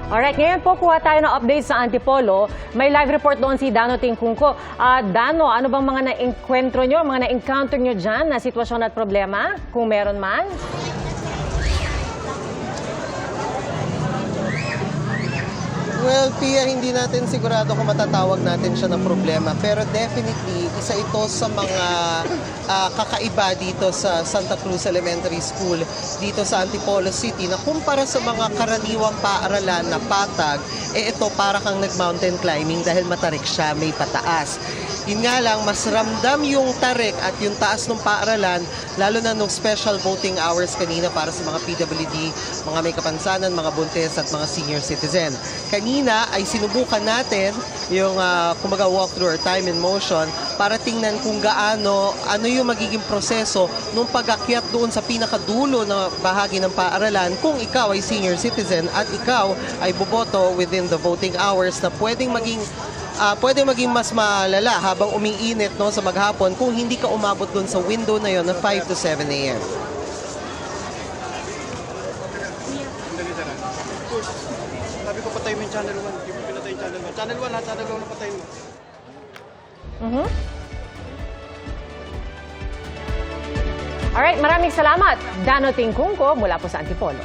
Alright, ngayon po kuha tayo ng update sa Antipolo. May live report doon si Dano Tingkungko. Dano, ano bang mga na-encuentro nyo, mga na-encounter nyo dyan na sitwasyon at problema? Kung meron man? Well, Pia, hindi natin sigurado kung matatawag natin siya na problema. Pero definitely, isa ito sa mga kakaiba dito sa Santa Cruz Elementary School, dito sa Antipolo City, na kumpara sa mga karaniwang paaralan na patag, ito para kang nag-mountain climbing dahil matarik siya, may pataas. Yun nga lang, mas ramdam yung tarik at yung taas ng paaralan, lalo na nung special voting hours kanina para sa mga PWD, mga may kapansanan, mga buntis at mga senior citizen. Kanina ay sinubukan natin yung kumaga walkthrough or time in motion para tingnan kung ano yung magiging proseso nung pag-akyat doon sa pinakadulo na bahagi ng paaralan kung ikaw ay senior citizen at ikaw ay boboto within the voting hours na pwedeng maging mas malala habang umiinit sa maghapon kung hindi ka umabot doon sa window na yon na 5 to 7 a.m. Sabi ko patay mo yung channel 1. Hindi mo pinatay yung channel 1. Channel 1 ha, channel 1 na patay mo. Alright, maraming salamat. Dano Tingkungko mula po sa Antipolo.